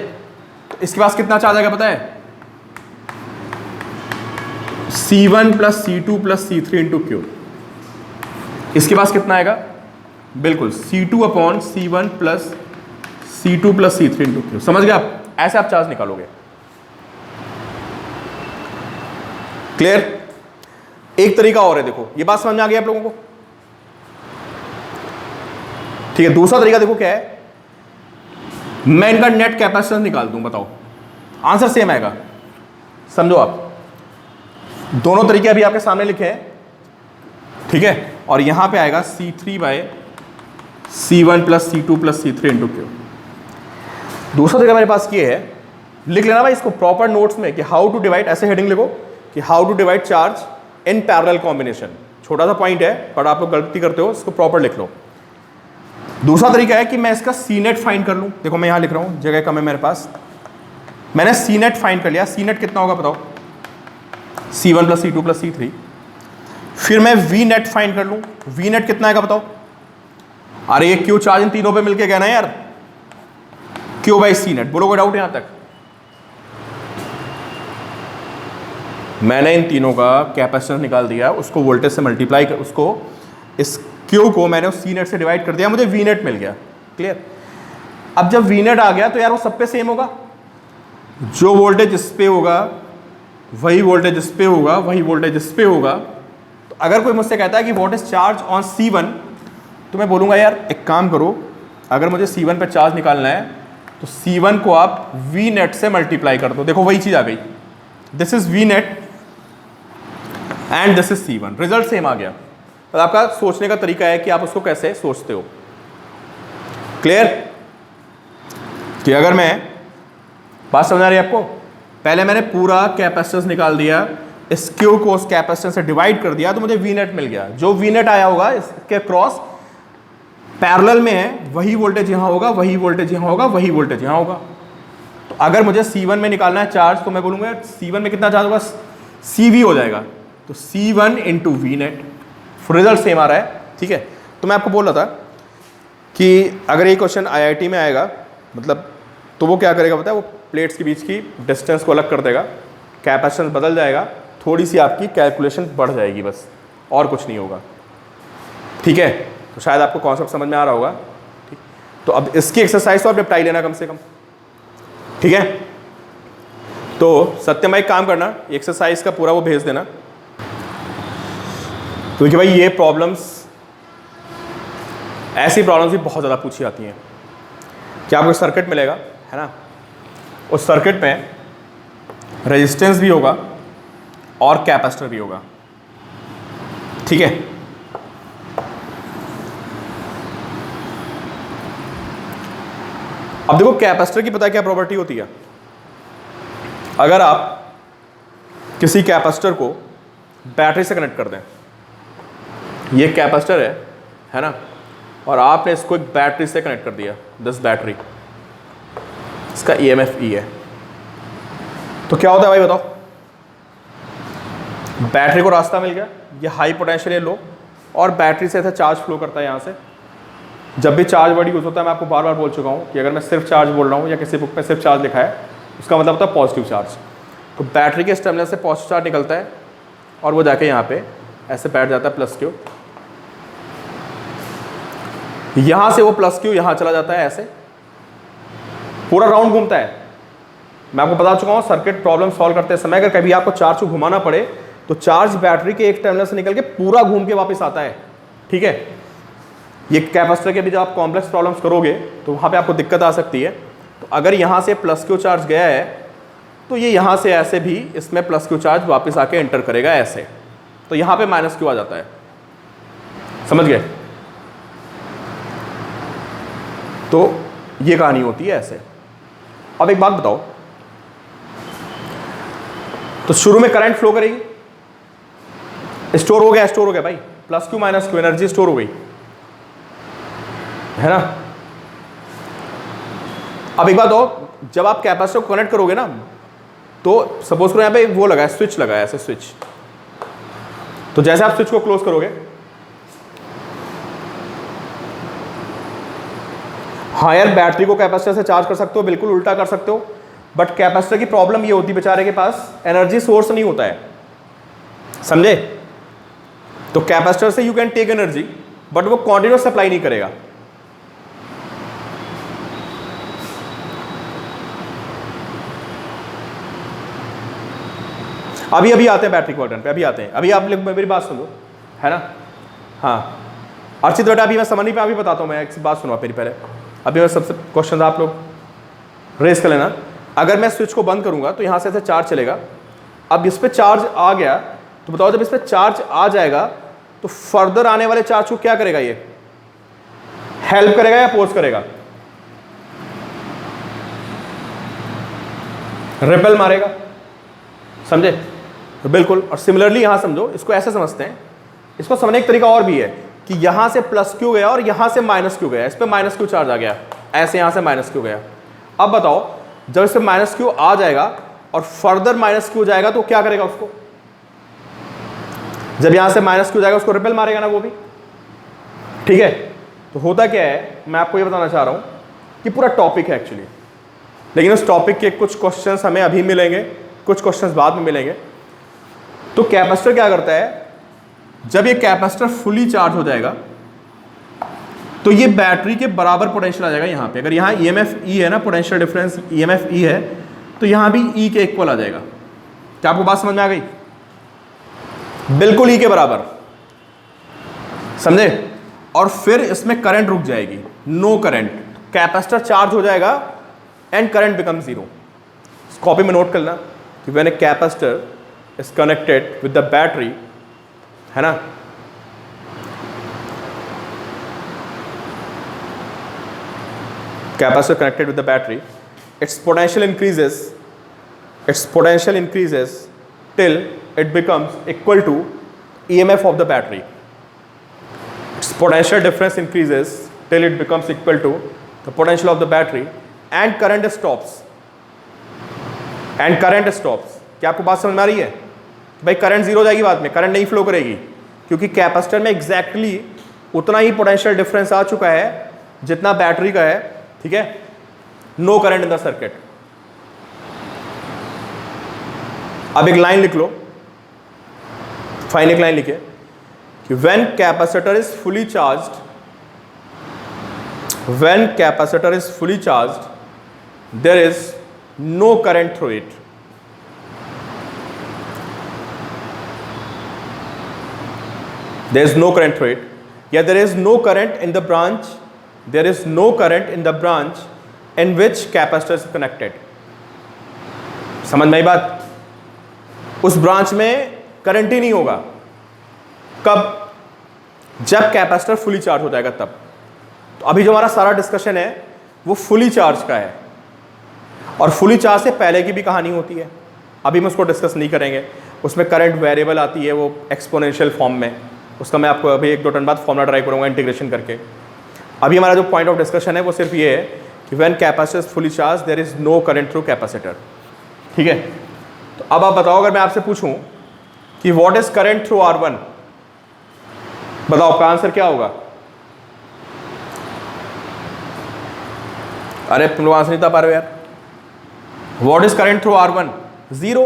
तो इसके पास कितना चार्ज आएगा पता है? C1 plus C2 plus C3 into Q। इसके पास कितना आएगा? बिल्कुल C2 upon C1 plus C2 plus C3 into Q। समझ गए आप? ऐसे आप चार्ज निकालोगे। क्लियर? एक तरीका और है, देखो ये बात समझ में आ गई आप लोगों को? ठीक है, दूसरा तरीका देखो क्या है, मैं इनका नेट कैपेसिटेंस निकाल दूं, बताओ आंसर सेम आएगा। समझो आप, दोनों तरीके अभी आपके सामने लिखे हैं, ठीक है, और यहां पे आएगा C3 by C1 plus C2 plus C3 into Q। दूसरा तरीका मेरे पास ये है, लिख लेना भाई इसको प्रॉपर नोट्स में कि हाउ टू डिवाइड, ऐसे हेडिंग लिखो कि how to divide charge in parallel combination. छोटा सा पॉइंट है पर आप लोग गलती करते हो, इसको प्रॉपर लिख लो। दूसरा तरीका है कि मैं इसका सी नेट फाइंड कर लूं। देखो मैं यहां लिख रहा हूं, जगह कम है मेरे पास, मैंने सी नेट फाइंड कर लिया। सी नेट कितना होगा बताओ? C1 plus C2 plus C3। फिर मैं वी नेट फाइंड कर लूं, वी नेट कितना आएगा बताओ? अरे ये क्यू चार्ज इन तीनों पे मिलके गया ना यार, क्यू बाई सी नेट। बोलो कोई डाउट यहां तक? मैंने इन तीनों का कैपेसिटेंस निकाल दिया, उसको वोल्टेज से मल्टीप्लाई कर, उसको इस क्यू को मैंने उस सी नेट से डिवाइड कर दिया, मुझे वी नेट मिल गया। क्लियर? अब जब वी नेट आ गया तो यार वो सब पे सेम होगा, जो वोल्टेज इस पे होगा वही वोल्टेज इस पे होगा, वही वोल्टेज इस पे होगा। तो अगर कोई मुझसे कहता है कि what is charge on C1, तो मैं बोलूँगा यार एक काम करो, अगर मुझे C1 पे चार्ज निकालना है तो C1 को आप वी नेट से मल्टीप्लाई कर दो। देखो वही चीज़ आ गई, this is V net and this is C1, result same आ गया। तो आपका सोचने का तरीका है कि आप उसको कैसे सोचते हो। क्लियर? कि अगर मैं, बात समझ आ रही है आपको? पहले मैंने पूरा कैपेसिटेंस निकाल दिया, इस क्यू को उस कैपेसिटेंस से डिवाइड कर दिया तो मुझे वी नेट मिल गया। जो वी नेट आया होगा इसके क्रॉस पैरेलल में है, वही वोल्टेज यहां होगा, वही वोल्टेज यहां होगा, वही वोल्टेज यहां होगा। तो अगर मुझे C1 में निकालना है चार्ज, तो मैं बोलूँगा C1 में कितना चार्ज होगा? CV हो जाएगा, तो C1 into V net. Result same आ रहा है, ठीक है। तो मैं आपको बोल रहा था कि अगर ये क्वेश्चन IIT में आएगा, मतलब तो वो क्या करेगा पता है? वो प्लेट्स के बीच की डिस्टेंस को अलग कर देगा, कैपेसिटेंस बदल जाएगा, थोड़ी सी आपकी कैलकुलेशन बढ़ जाएगी, बस और कुछ नहीं होगा, ठीक है। तो शायद आपको कॉन्सेप्ट समझ में आ रहा होगा, ठीक। तो अब इसकी एक्सरसाइज तो आप निपटा ही लेना कम से कम, ठीक है। तो सत्यम भाई काम करना, एक्सरसाइज का पूरा वो भेज देना, क्योंकि भाई ये प्रॉब्लम्स, ऐसी प्रॉब्लम्स भी बहुत ज़्यादा पूछी जाती हैं कि आपको सर्किट मिलेगा, है ना, उस सर्किट में रेजिस्टेंस भी होगा और कैपेसिटर भी होगा, ठीक है। अब देखो कैपेसिटर की पता है क्या प्रॉपर्टी होती है? अगर आप किसी कैपेसिटर को बैटरी से कनेक्ट कर दें, ये कैपेसिटर है ना, और आपने इसको एक बैटरी से कनेक्ट कर दिया, दिस बैटरी, इसका EMF E है, तो क्या होता है भाई बताओ? बैटरी को रास्ता मिल गया, ये हाई पोटेंशियल है लो, और बैटरी से ऐसा चार्ज फ्लो करता है यहाँ से। जब भी चार्ज वर्ड यूज होता है, मैं आपको बार बार बोल चुका हूँ कि अगर मैं सिर्फ चार्ज बोल रहा हूँ या किसी बुक में सिर्फ चार्ज लिखा है, उसका मतलब होता है पॉजिटिव चार्ज। तो बैटरी के इस टर्मिनल से पॉजिटिव चार्ज निकलता है और वो जाके यहाँ पे ऐसे बैठ जाता है प्लस क्यू, यहाँ से वो प्लस क्यू यहाँ चला जाता है, ऐसे पूरा राउंड घूमता है। मैं आपको बता चुका हूँ सर्किट प्रॉब्लम सॉल्व करते समय अगर कभी आपको चार्ज को घुमाना पड़े तो चार्ज बैटरी के एक टर्मिनल से निकल के पूरा घूम के वापस आता है, ठीक है। ये कैपेसिटर के भी जब आप कॉम्प्लेक्स प्रॉब्लम्स करोगे तो वहाँ पे आपको दिक्कत आ सकती है। तो अगर यहाँ से प्लस क्यू चार्ज गया है तो ये यहाँ से ऐसे भी इसमें प्लस क्यू चार्ज वापस आके एंटर करेगा ऐसे, तो यहाँ पे माइनस क्यू आ जाता है, समझ गए? तो ये कहानी होती है ऐसे। अब एक बात बताओ, तो शुरू में करंट फ्लो करेगी, स्टोर हो गया भाई, plus Q minus Q energy store हो गई, है ना। अब एक बात और, जब आप कैपेसिटर को कनेक्ट करोगे ना, तो सपोज करो यहाँ पे वो लगा है, स्विच लगा है ऐसे स्विच, तो जैसे आप स्विच को क्लोज करोगे हाँ यार, बैटरी को कैपेसिटर से चार्ज कर सकते हो, बिल्कुल उल्टा कर सकते हो, बट कैपेसिटर की प्रॉब्लम ये होती है बेचारे के पास एनर्जी सोर्स नहीं होता है, समझे? तो कैपेसिटर से you can take energy but वो कॉन्टिन्यूस सप्लाई नहीं करेगा। अभी अभी आते हैं बैटरी क्वाड्रेंट पे, अभी आते हैं, अभी आप लोग मेरी बात सुनो, है ना? हाँ अर्चित बेटा, अभी मैं समझ नहीं पाया, अभी बताता हूँ मैं, एक बात सुनो मेरी पहले, अभी मैं सबसे क्वेश्चन आप लोग रेस कर लेना। अगर मैं स्विच को बंद करूंगा तो यहाँ से ऐसे चार्ज चलेगा, अब इस पर चार्ज आ गया तो बताओ जब इस पर चार्ज आ जाएगा तो फर्दर आने वाले चार्ज को क्या करेगा? ये हेल्प करेगा या अपोज करेगा? रिपेल मारेगा, समझे? तो बिल्कुल। और सिमिलरली यहां समझो, इसको ऐसे समझते हैं, इसको समझने एक तरीका और भी है कि यहां से प्लस क्यू गया और यहां से माइनस क्यू गया, इस पर माइनस क्यू चार्ज आ गया, ऐसे यहां से माइनस क्यू गया। अब बताओ जब इस पर माइनस क्यू आ जाएगा और फर्दर माइनस क्यू जाएगा तो क्या करेगा उसको? जब यहां से माइनस क्यू जाएगा उसको रिपेल मारेगा ना वो भी, ठीक है? तो होता क्या है, मैं आपको ये बताना चाह रहा हूं कि पूरा टॉपिक है एक्चुअली, लेकिन उस टॉपिक के कुछ क्वेश्चंस हमें अभी मिलेंगे, कुछ क्वेश्चंस बाद में मिलेंगे। तो कैपेसिटर क्या करता है, जब ये कैपेसिटर फुली चार्ज हो जाएगा तो ये बैटरी के बराबर पोटेंशियल आ जाएगा यहां पे। अगर यहां ईएमएफ ई है ना, पोटेंशियल डिफरेंस ईएमएफ ई है, तो यहां भी ई के इक्वल आ जाएगा। क्या आपको बात समझ में आ गई? बिल्कुल ई के बराबर, समझे? और फिर इसमें करंट रुक जाएगी, नो करंट, कैपेसिटर चार्ज हो जाएगा and current become zero. Copy में नोट करना कि when a capacitor is connected with the battery, है ना, capacitor connected with the battery, its potential increases till it becomes equal to EMF of the battery. Its potential difference increases till it becomes equal to the potential of the battery and current stops. क्या आपको बात समझ में आ रही है? भाई करंट जीरो हो जाएगी बाद में, करंट नहीं फ्लो करेगी, क्योंकि कैपेसिटर में एग्जैक्टली उतना ही पोटेंशियल डिफरेंस आ चुका है जितना बैटरी का है, ठीक है? No current in the circuit. अब एक लाइन लिख लो, फाइन एक लाइन लिखे कि when capacitor is fully charged, there is no current through it. There is no current through it. Yeah, there is no current in the branch. There is no current in the branch in which capacitor is connected. समझ में आई बात? उस ब्रांच में करंट ही नहीं होगा। कब? जब कैपेसिटर फुली चार्ज हो जाएगा तब। तो अभी जो हमारा सारा डिस्कशन है वो फुली चार्ज का है, और फुली चार्ज से पहले की भी कहानी होती है, अभी हम उसको डिस्कस नहीं करेंगे। उसमें करंट वेरिएबल आती है वो एक्सपोनेंशियल फॉर्म में, उसका मैं आपको अभी एक दो टर्न बाद फॉर्मूला ट्राई करूंगा इंटीग्रेशन करके। अभी हमारा जो पॉइंट ऑफ डिस्कशन है वो सिर्फ ये है कि when capacitor is fully charge there is no current through capacitor, ठीक है? तो अब आप बताओ, अगर मैं आपसे पूछूं कि what is current through R1, बताओ आपका आंसर क्या होगा? अरे तुम लोग आंसर नहीं बता पा रहे हो यार। What is current through R1? Zero.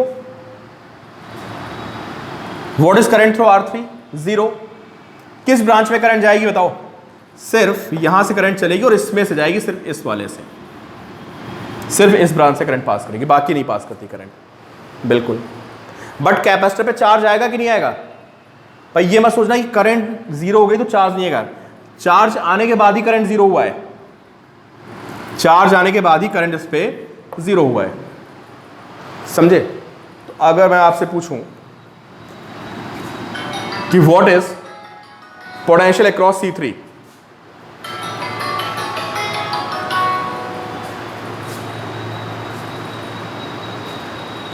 What is current through R3? Zero. किस ब्रांच में करंट जाएगी बताओ? सिर्फ यहां से करंट चलेगी और इसमें से जाएगी, सिर्फ इस वाले से, सिर्फ इस ब्रांच से करंट पास करेगी, बाकी नहीं पास करती करंट, बिल्कुल। बट कैपेसिटर पे चार्ज आएगा कि नहीं आएगा? भाई ये मत सोचना कि करंट जीरो हो गई तो चार्ज नहीं आएगा। चार्ज आने के बाद ही करंट जीरो हुआ है, चार्ज आने के बाद ही करंट इस पे जीरो हुआ है, समझे? तो अगर मैं आपसे पूछूं कि what is potential across C3,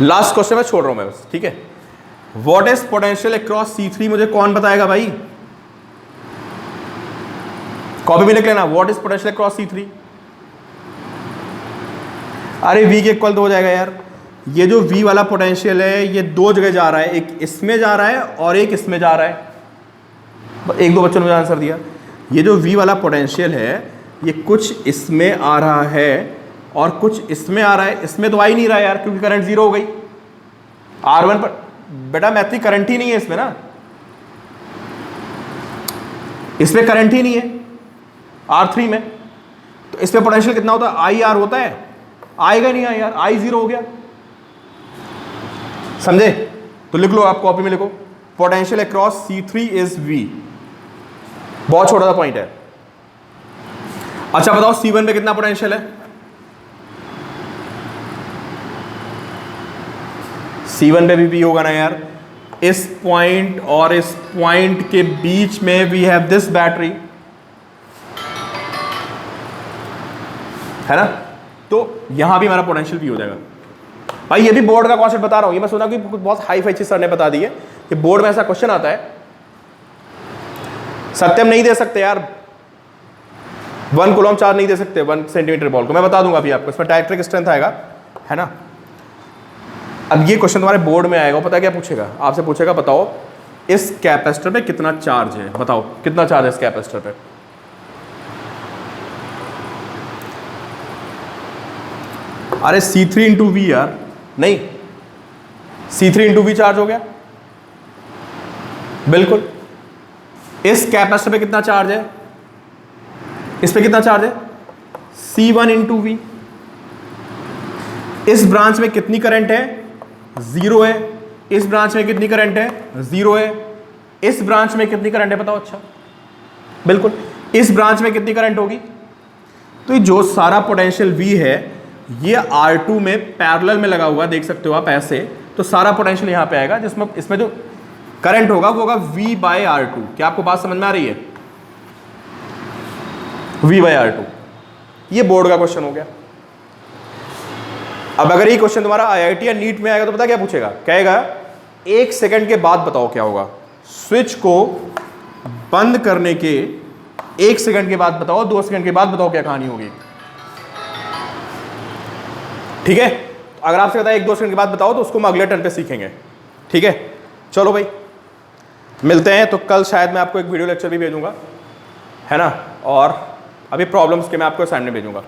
last question में छोड़ रहा हूं मैं बस, ठीक है? What is potential across C3 मुझे कौन बताएगा भाई? कॉपी में लिख लेना, what is potential across C3। अरे V के इक्वल तो हो जाएगा यार। ये जो V वाला पोटेंशियल है ये दो जगह जा रहा है, एक इसमें जा रहा है और एक इसमें जा रहा है। एक दो बच्चों ने मुझे आंसर दिया। ये जो V वाला पोटेंशियल है ये कुछ इसमें आ रहा है और कुछ इसमें आ रहा है, इसमें तो आ ही नहीं रहा है यार क्योंकि करंट जीरो हो गई। R1 पर बेटा मैथ्री करंट ही नहीं है इसमें ना, इसमें करंट ही नहीं है R3 में, तो इसमें पोटेंशियल कितना होता है, IR होता है, आएगा नहीं यार, I जीरो हो गया। समझे? तो लिख लो, आप कॉपी में लिखो, potential across C3 is V। बहुत छोटा सा पॉइंट है। अच्छा बताओ C1 पे कितना पोटेंशियल है? C1 पे भी V होगा ना यार। इस पॉइंट और इस पॉइंट के बीच में वी हैव दिस बैटरी, है ना, तो यहां भी हमारा पोटेंशियल V हो जाएगा। भाई ये भी बोर्ड का कॉन्सेप्ट बता रहा हूं, ये मैं सुना कि बहुत हाई फाई चीज सर ने बता दी है कि बोर्ड में ऐसा क्वेश्चन आता है। सत्यम नहीं दे सकते यार, 1 कूलम चार्ज नहीं दे सकते 1 सेंटीमीटर बॉल को, मैं बता दूंगा अभी आपको, इसमें डाइलेक्ट्रिक स्ट्रेंथ आएगा, है ना। अब ये क्वेश्चन तुम्हारे बोर्ड में आएगा, पता क्या पूछेगा, आपसे पूछेगा बताओ इस कैपेसिटर पे कितना चार्ज है, बताओ कितना चार्ज है इस कैपेसिटर पे। अरे C3 इंटू वी यार, नहीं C3 इंटू वी चार्ज हो गया, बिल्कुल। इस कैपेसिटर पे कितना चार्ज है, इस पे कितना चार्ज है, C1 इंटू वी। इस ब्रांच में कितनी करंट है, जीरो है। इस ब्रांच में कितनी करंट है, जीरो है। इस ब्रांच में कितनी करंट है बताओ, अच्छा बिल्कुल। इस ब्रांच में कितनी करंट होगी, तो ये जो सारा पोटेंशियल V है ये R2 में पैरेलल में लगा हुआ, देख सकते हो आप ऐसे, तो सारा पोटेंशियल यहां पे आएगा, जिसमें इसमें जो करंट होगा वो होगा V बाय R2। क्या आपको बात समझ में आ रही है, V बाय R2। ये बोर्ड का क्वेश्चन हो गया। अब अगर ये क्वेश्चन तुम्हारा IIT या नीट में आएगा तो पता क्या पूछेगा, कहेगा 1 सेकंड के बाद बताओ क्या होगा, स्विच को बंद करने के 1 सेकंड के बाद बताओ, 2 सेकंड के बाद बताओ क्या कहानी होगी। ठीक है, तो अगर आपसे बताया 1-2 सेकंड के बाद बताओ तो उसको हम अगले टर्न पे सीखेंगे। ठीक है, चलो भाई मिलते हैं। तो कल शायद मैं आपको एक वीडियो लेक्चर भी भेजूंगा, है ना, और अभी प्रॉब्लम्स के मैं आपको असाइनमेंट भेजूंगा।